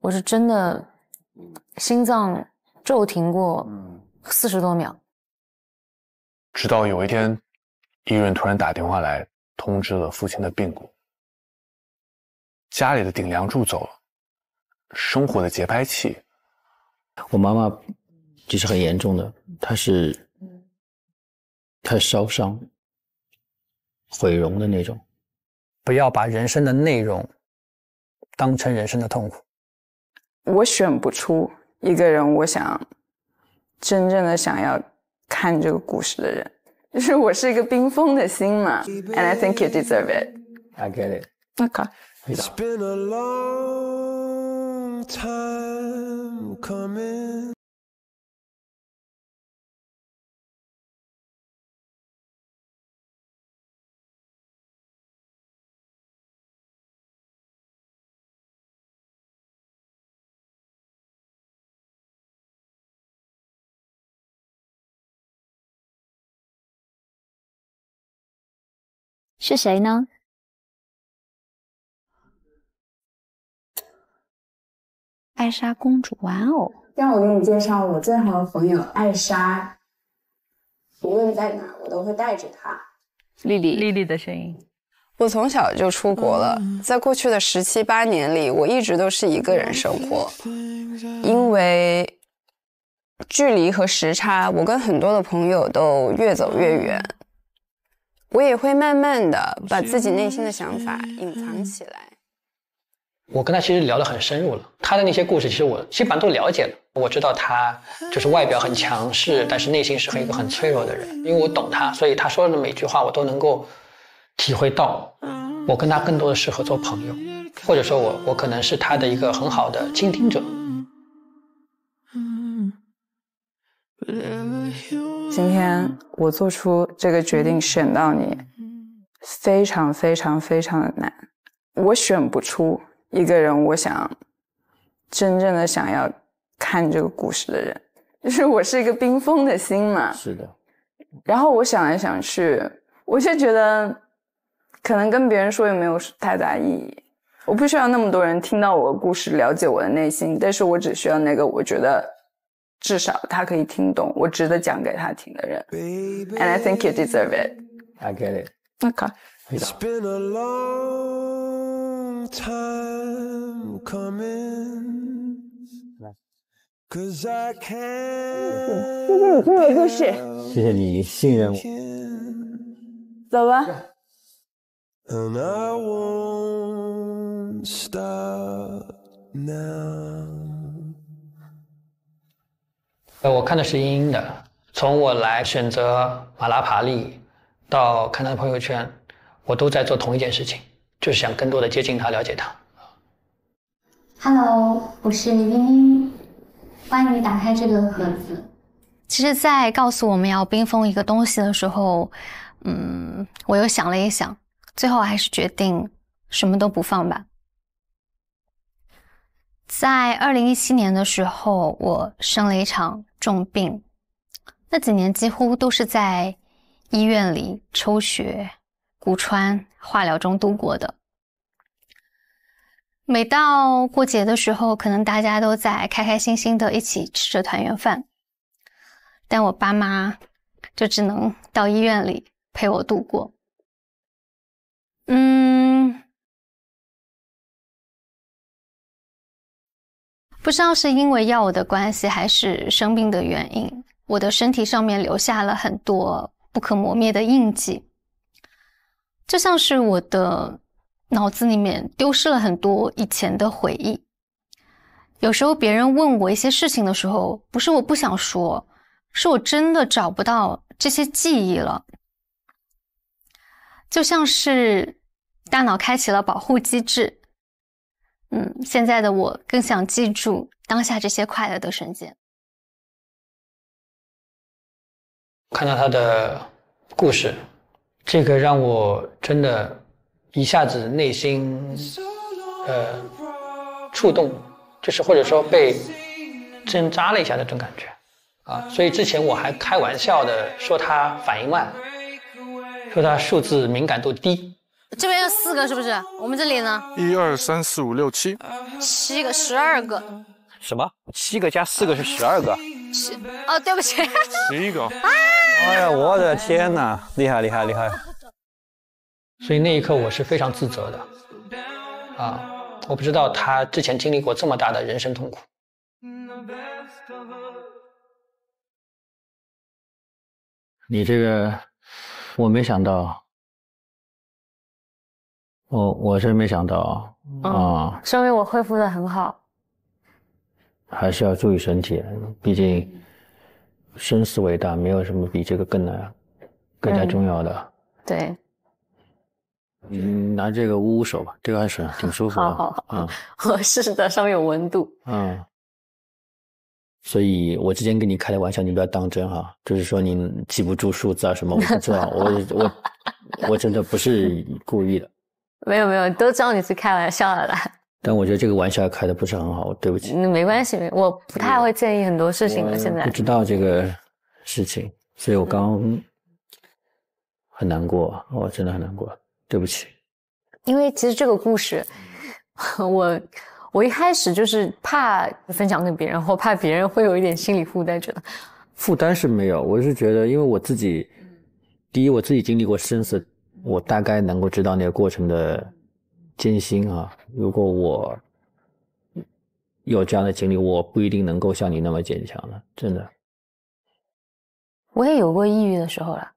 我是真的心脏骤停过40多秒。直到有一天，医院突然打电话来通知了父亲的病故，家里的顶梁柱走了，生活的节拍器。我妈妈其实很严重的，她是烧伤、毁容的那种。不要把人生的内容当成人生的痛苦。我选不出一个人，我想真正的想要看这个故事的人，就是我是一个冰封的心嘛。And I think you deserve it. I get it. Okay. It's been a long time coming. 是谁呢？艾莎公主，哇哦！让我给你介绍我最好的朋友艾莎，无论在哪我都会带着她。丽丽的声音。我从小就出国了，在过去的17、18年里，我一直都是一个人生活，因为距离和时差，我跟很多的朋友都越走越远。我也会慢慢的把自己内心的想法隐藏起来。我跟他其实聊得很深入了，他的那些故事其实我基本上都了解了。我知道他就是外表很强势，但是内心是一个很脆弱的人，因为我懂他，所以他说的每句话我都能够体会到。我跟他更多的适合做朋友，或者说我可能是他的一个很好的倾听者。今天我做出这个决定选到你，非常非常非常的难。我选不出一个人，我想真正的想要看这个故事的人，就是我是一个冰封的心嘛。是的。然后我想来想去，我就觉得可能跟别人说也没有太大意义。我不需要那么多人听到我的故事，了解我的内心，但是我只需要那个我觉得至少他可以听懂，我值得讲给他听的人。And I think you deserve it. I get it. Okay. It's been a long time coming. Cause I can't. 谢谢你听我的故事。谢谢你信任我。走吧。And I won't stop now. 我看的是英英的，从我来选择马拉帕利到看他的朋友圈，我都在做同一件事情，就是想更多的接近他，了解他。Hello， 我是英英，欢迎你打开这个盒子。其实在告诉我们要冰封一个东西的时候，我又想了一想，最后还是决定什么都不放吧。在2017年的时候，我生了一场重病，那几年几乎都是在医院里抽血、骨穿、化疗中度过的。每到过节的时候，可能大家都在开开心心的一起吃着团圆饭，但我爸妈就只能到医院里陪我度过。不知道是因为药物的关系还是生病的原因，我的身体上面留下了很多不可磨灭的印记，就像是我的脑子里面丢失了很多以前的回忆。有时候别人问我一些事情的时候，不是我不想说，是我真的找不到这些记忆了。就像是大脑开启了保护机制。现在的我更想记住当下这些快乐的瞬间。看到他的故事，这个让我真的一下子内心触动，就是或者说被针扎了一下的这种感觉啊。所以之前我还开玩笑的说他反应慢，说他数字敏感度低。这边有4个是不是？我们这里呢？ 1、2、3、4、5、6、7， 7个12个。什么？7个加4个是12个？哦，对不起。11个。哎呀，我的天哪，厉害厉害厉害！所以那一刻我是非常自责的，我不知道他之前经历过这么大的人生痛苦。你这个我没想到，我真没想到啊！说明我恢复的很好。还是要注意身体，毕竟生死为大，没有什么比这个更加重要的。对。拿这个捂捂手吧，这个还是挺舒服的。好，我试的，上面有温度。所以我之前跟你开的玩笑，你不要当真哈，就是说你记不住数字啊什么，我不知道，我真的不是故意的。没有，都知道你是开玩笑的啦。但我觉得这个玩笑开的不是很好，对不起。没关系，我不太会介意很多事情了。现在不知道这个事情，所以我刚很难过，我真的很难过，对不起。因为其实这个故事，我一开始就是怕分享给别人，或怕别人会有一点心理负担，觉得负担是没有，我是觉得，因为我自己，第一我自己经历过生死，我大概能够知道那个过程的艰辛啊。如果我有这样的经历，我不一定能够像你那么坚强了，真的。我也有过抑郁的时候了。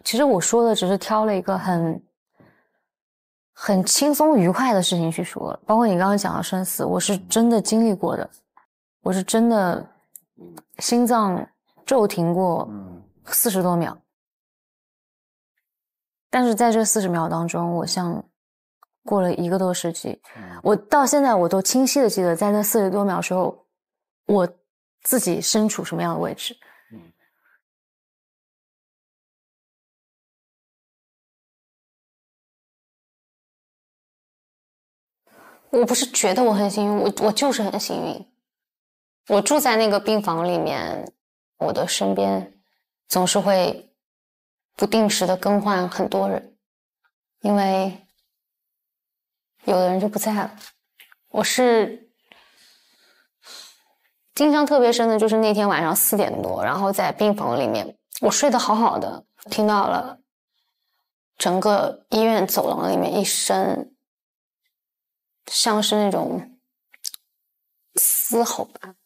其实我说的只是挑了一个很轻松愉快的事情去说，包括你刚刚讲的生死，我是真的经历过的，我是真的心脏骤停过40多秒，但是在这40秒当中，我像过了1个多世纪，我到现在我都清晰的记得，在那40多秒时候，我自己身处什么样的位置。我不是觉得我很幸运，我就是很幸运。我住在那个病房里面，我的身边总是会不定时的更换很多人，因为有的人就不在了。我是印象特别深的就是那天晚上4点多，然后在病房里面，我睡得好好的，听到了整个医院走廊里面一声像是那种嘶吼吧，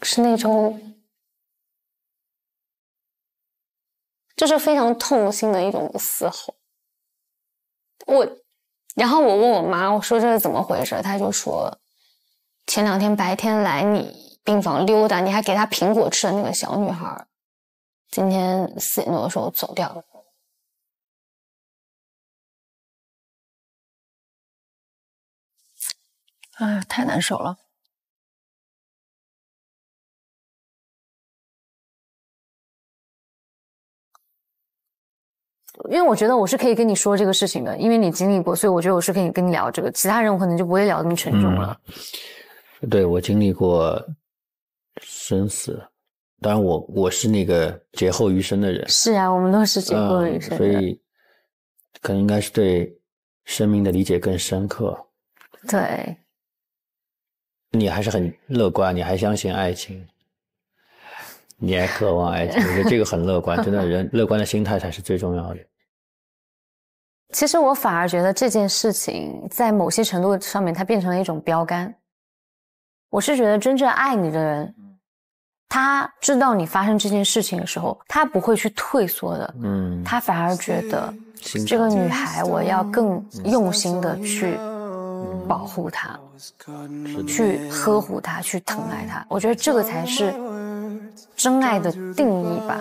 是那种就是非常痛心的一种嘶吼。然后我问我妈，我说这是怎么回事，她就说前2天白天来你病房溜达，你还给她苹果吃的那个小女孩，今天4点多的时候走掉了。哎，太难受了。因为我觉得我是可以跟你说这个事情的，因为你经历过，所以我觉得我是可以跟你聊这个。其他人我可能就不会聊这么沉重了。对，我经历过生死，当然我是那个劫后余生的人。是啊，我们都是劫后余生的。所以可能应该是对生命的理解更深刻。对。你还是很乐观，你还相信爱情，你还渴望爱情，我觉得这个很乐观，真的，人乐观的心态才是最重要的。其实我反而觉得这件事情在某些程度上面它变成了一种标杆。我是觉得真正爱你的人，他知道你发生这件事情的时候，他不会去退缩的，他反而觉得这个女孩我要更用心的去保护她，去呵护她，去疼爱她。我觉得这个才是真爱的定义吧。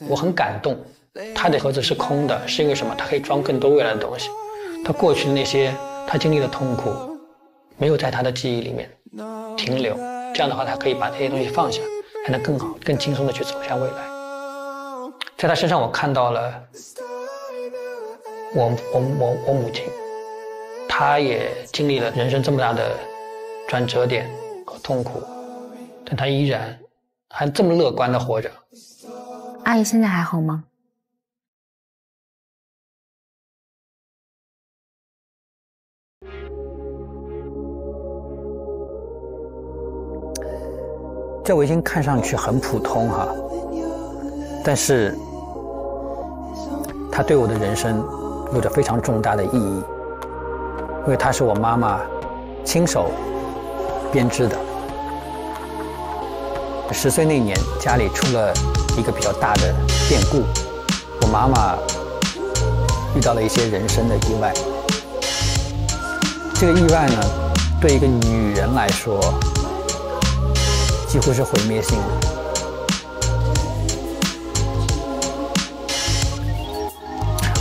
我很感动，他的盒子是空的，是因为什么？他可以装更多未来的东西。他过去的那些他经历的痛苦，没有在他的记忆里面停留，这样的话，他可以把这些东西放下，才能更好、更轻松的去走向未来。在他身上，我看到了我母亲，她也经历了人生这么大的转折点和痛苦，但她依然还这么乐观的活着。阿姨现在还好吗？这围巾看上去很普通哈，但是它对我的人生有着非常重大的意义，因为它是我妈妈亲手编织的。10岁那年，家里出了一个比较大的变故，我妈妈遇到了一些人生的意外。这个意外呢，对一个女人来说，几乎是毁灭性的。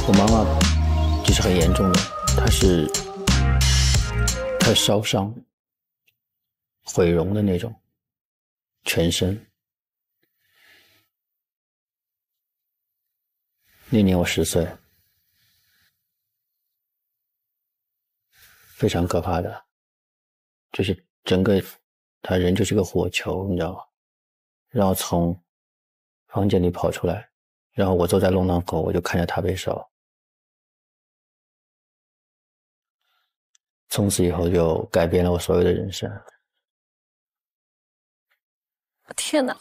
我妈妈就是很严重的，她是烧伤、毁容的那种，全身。那年我10岁，非常可怕的，就是整个他人就是个火球，你知道吗？然后从房间里跑出来，然后我坐在弄堂口，我就看着他被烧。从此以后就改变了我所有的人生。天哪！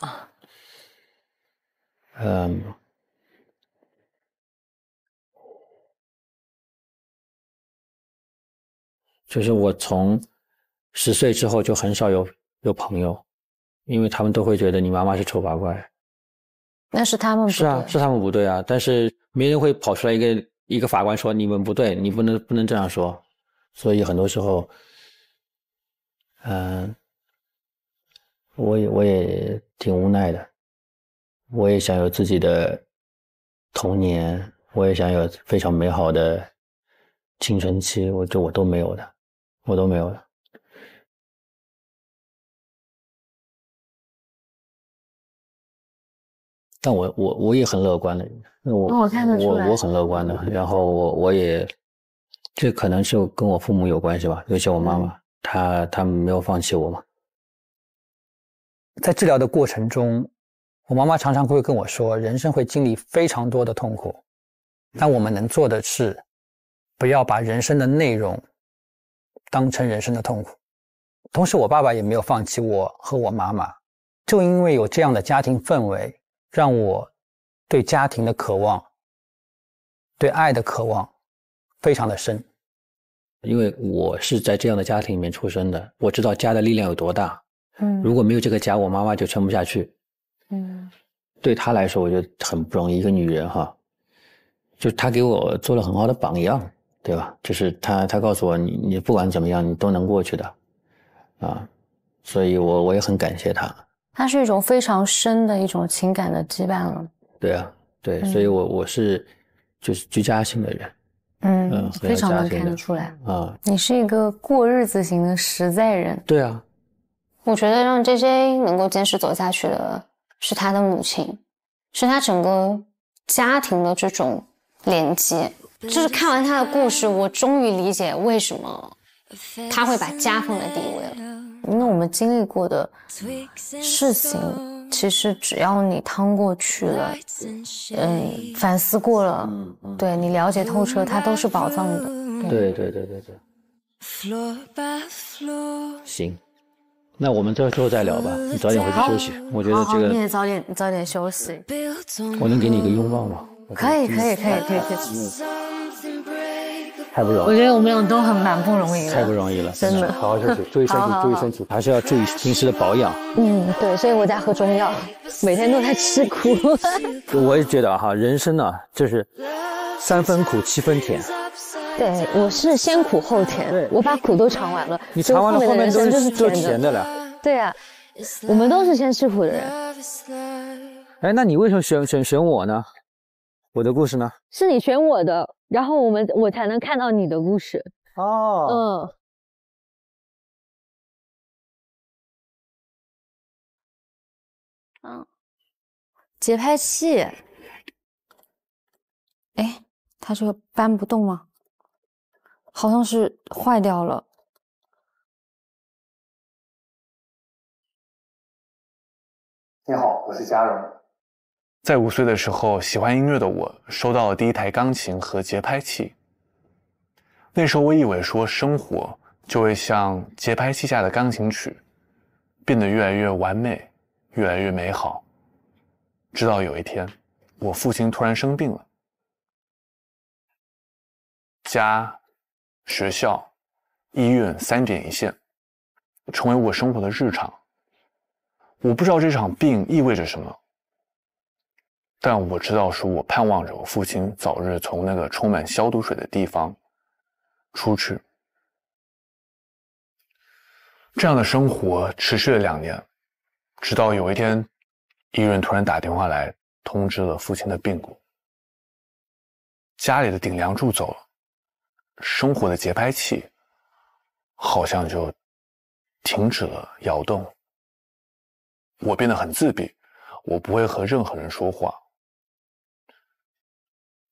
就是我从10岁之后就很少有朋友，因为他们都会觉得你妈妈是丑八怪。那是他们不对。是啊，是他们不对啊，但是没人会跑出来一个法官说你们不对，你不能这样说。所以很多时候，我也挺无奈的，我也想有自己的童年，我也想有非常美好的青春期，我都没有的，我都没有的。但我也很乐观的，我看得出来，我很乐观的。然后我也，这可能是跟我父母有关系吧，尤其我妈妈，她没有放弃我嘛。在治疗的过程中，我妈妈常常会跟我说，人生会经历非常多的痛苦，但我们能做的是，不要把人生的内容当成人生的痛苦。同时，我爸爸也没有放弃我和我妈妈，就因为有这样的家庭氛围，让我对家庭的渴望，对爱的渴望非常的深。因为我是在这样的家庭里面出生的，我知道家的力量有多大。如果没有这个家，我妈妈就撑不下去。对她来说，我觉得很不容易，一个女人哈，就她给我做了很好的榜样，对吧？就是她告诉我，你不管怎么样，你都能过去的，啊，所以我也很感谢她。它是一种非常深的一种情感的羁绊了。对啊，对，所以我是就是居家型的人，非常能看得出来啊。你是一个过日子型的实在人。对啊，我觉得让 JJ 能够坚持走下去的是他的母亲，是他整个家庭的这种连接。就是看完他的故事，我终于理解为什么他会把家放在第一位了。因为我们经历过的事情，其实只要你趟过去了，反思过了，对，你了解透彻，它都是宝藏的。对。行，那我们之后再聊吧，你早点回去休息。我觉得这个你也早点休息。我能给你一个拥抱吗？可以。太不容易，我觉得我们俩都蛮不容易的，太不容易了，真的。好好休息，注意身体，注意身体，还是要注意平时的保养。对，所以我在喝中药，每天都在吃苦。我也觉得哈，人生呢，就是3分苦7分甜。对，我是先苦后甜，我把苦都尝完了，你尝完了，后面都是甜的了。对啊，我们都是先吃苦的人。哎，那你为什么选我呢？我的故事呢？是你选我的，然后我才能看到你的故事。哦，节拍器，哎，它这个搬不动吗？好像是坏掉了。你好，我是佳荣。在5岁的时候，喜欢音乐的我收到了第一台钢琴和节拍器。那时候我以为说生活就会像节拍器下的钢琴曲，变得越来越完美，越来越美好。直到有一天，我父亲突然生病了，家、学校、医院3点一线，成为我生活的日常。我不知道这场病意味着什么，但我知道是我盼望着我父亲早日从那个充满消毒水的地方出去。这样的生活持续了2年，直到有一天，医院突然打电话来通知了父亲的病故。家里的顶梁柱走了，生活的节拍器好像就停止了摇动。我变得很自闭，我不会和任何人说话。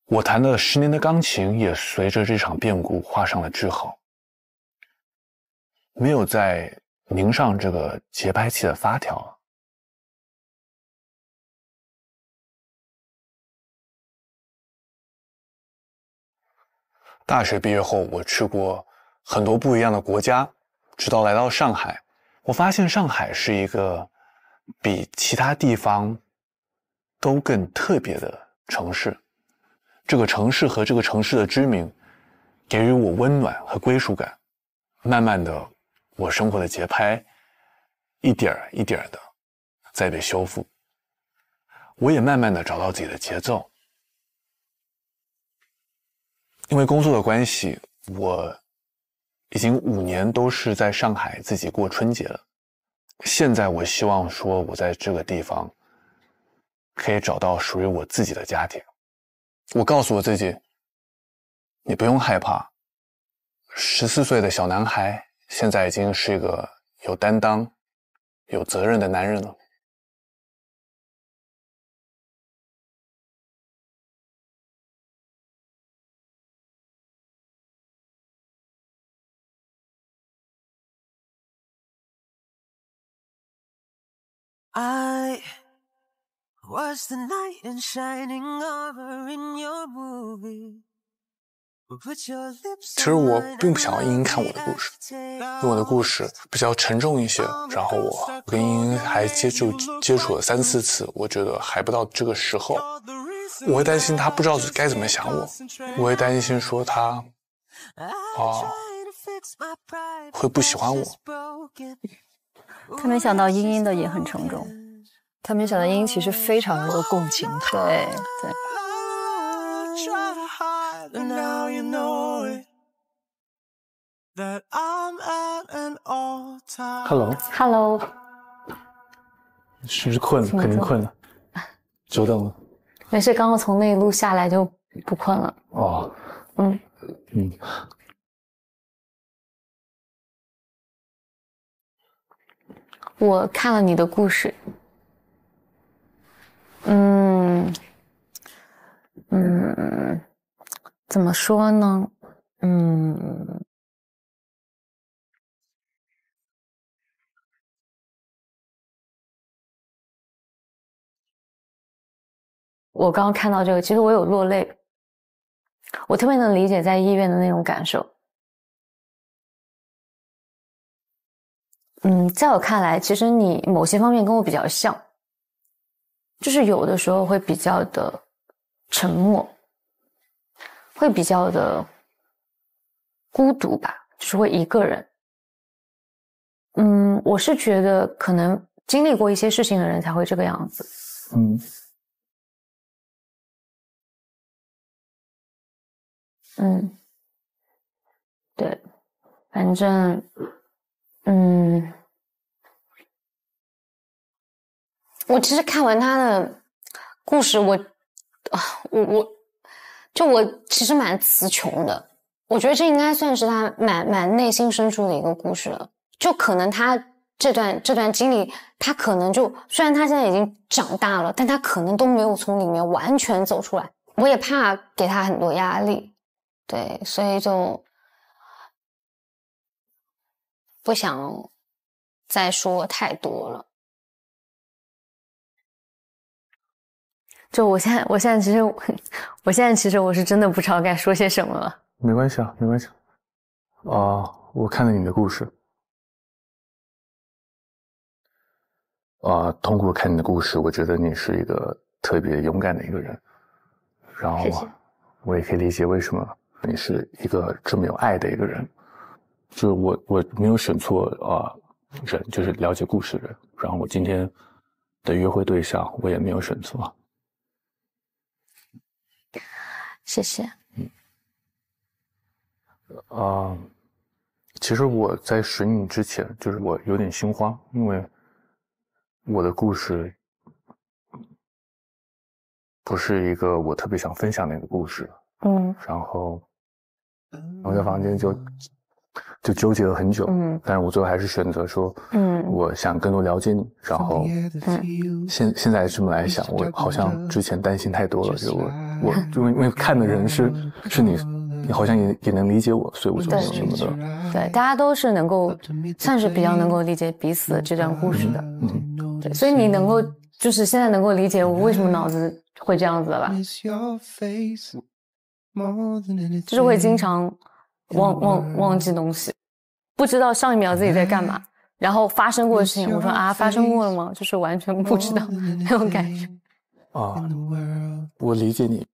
我弹了10年的钢琴也随着这场变故画上了句号，没有再拧上这个节拍器的发条了。大学毕业后，我去过很多不一样的国家，直到来到上海，我发现上海是一个比其他地方都更特别的城市。这个城市和这个城市的居民给予我温暖和归属感。慢慢的，我生活的节拍一点一点的在被修复，我也慢慢的找到自己的节奏。因为工作的关系，我已经5年都是在上海自己过春节了。现在我希望说我在这个地方可以找到属于我自己的家庭。我告诉我自己，你不用害怕，14岁的小男孩现在已经是一个有担当、有责任的男人了。I was the knight in shining armor in your movie. 其实我并不想要茵茵看我的故事，因为我的故事比较沉重一些。然后我跟茵茵还接触了3、4次，我觉得还不到这个时候。我会担心她不知道该怎么想我，我会担心说她会不喜欢我。他没想到茵茵的也很沉重，他没想到茵茵其实非常的共情。对对。Hello， 是不是困了？肯定困了，久等了。没事，刚刚从那一路下来就不困了。哦，我看了你的故事，怎么说呢？我刚刚看到这个，其实我有落泪，我特别能理解在医院的那种感受。在我看来，其实你某些方面跟我比较像，就是有的时候会比较的沉默，会比较的孤独吧，就是会一个人。我是觉得可能经历过一些事情的人才会这个样子。对，反正我其实看完他的故事，我其实蛮词穷的。我觉得这应该算是他蛮内心深处的一个故事了。就可能他这段经历，他可能就虽然他现在已经长大了，但他可能都没有从里面完全走出来。我也怕给他很多压力，对，所以就不想再说太多了。就我现在其实我是真的不知道该说些什么了。没关系啊，没关系。我看了你的故事，通过看你的故事，我觉得你是一个特别勇敢的一个人，然后谢谢我也可以理解为什么你是一个这么有爱的一个人。就是我没有选错人，就是了解故事的人，然后我今天的约会对象我也没有选错。谢谢。其实我在选你之前，就是我有点心慌，因为我的故事不是一个我特别想分享的一个故事。然后我在房间就纠结了很久。但是我最后还是选择说，我想更多了解你。然后，现在这么来想，我好像之前担心太多了。就我因为看的人是你。你好像也能理解我，所以我就没有什么的。对，大家都是能够，算是比较能够理解彼此这段故事的。对，所以你能够，就是现在能够理解我为什么脑子会这样子了吧？就是会经常忘记东西，不知道上一秒自己在干嘛，然后发生过的事情，我说发生过了吗？就是完全不知道那种感觉。我理解你。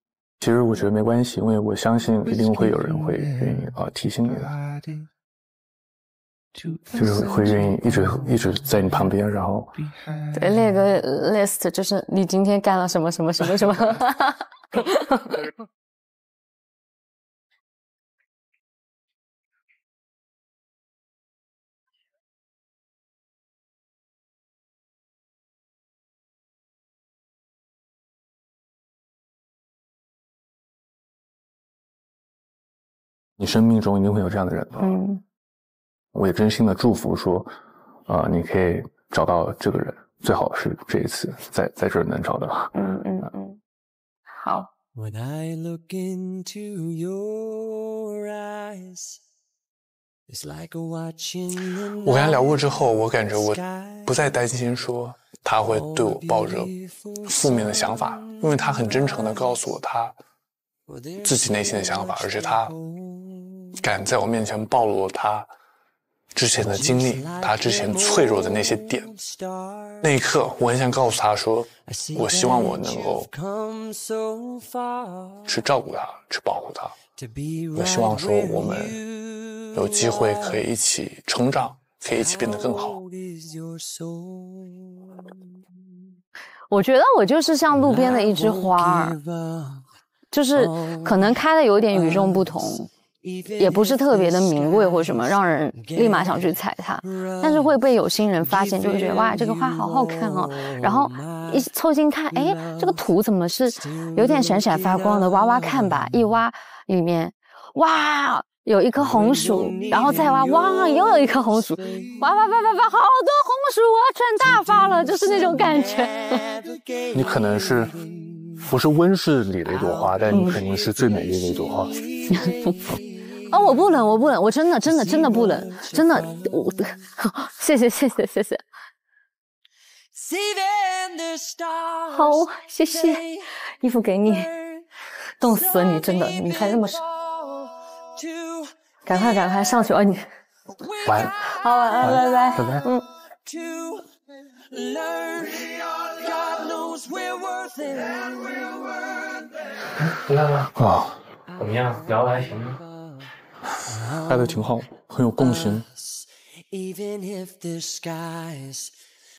其实我觉得没关系，因为我相信一定会有人会愿意提醒你的，就是会愿意一直在你旁边，然后对列个 list， 就是你今天干了什么什么什么什么。你生命中一定会有这样的人的。我也真心的祝福说，你可以找到这个人，最好是这一次在这儿能找到。好。When I look into your eyes, it's like watching the night. 我跟他聊过之后，我感觉我不再担心说他会对我抱着负面的想法，因为他很真诚的告诉我他自己内心的想法，而且他敢在我面前暴露他之前的经历，他之前脆弱的那些点。那一刻我很想告诉他说，我希望我能够去照顾他，去保护他。我希望说我们有机会可以一起成长，可以一起变得更好。我觉得我就是像路边的一枝花儿，就是可能开的有点与众不同，也不是特别的名贵或什么，让人立马想去采它，但是会被有心人发现，就会觉得哇，这个花好好看哦。然后一凑近看，哎，这个土怎么是有点闪闪发光的？挖挖看吧，一挖里面，哇，有一棵红薯，然后再挖，哇，又有一棵红薯，挖，好多红薯啊，全大发了，就是那种感觉。你可能是不是温室里的一朵花，但你肯定是最美丽的一朵花。我不冷，我真的不冷，真的，谢谢。好，谢谢，衣服给你，冻死了你，真的，你还那么少，赶快上去啊你。晚安。好，晚安，拜拜。回来了怎么样？聊得还行吗？拍得挺好，很有共情。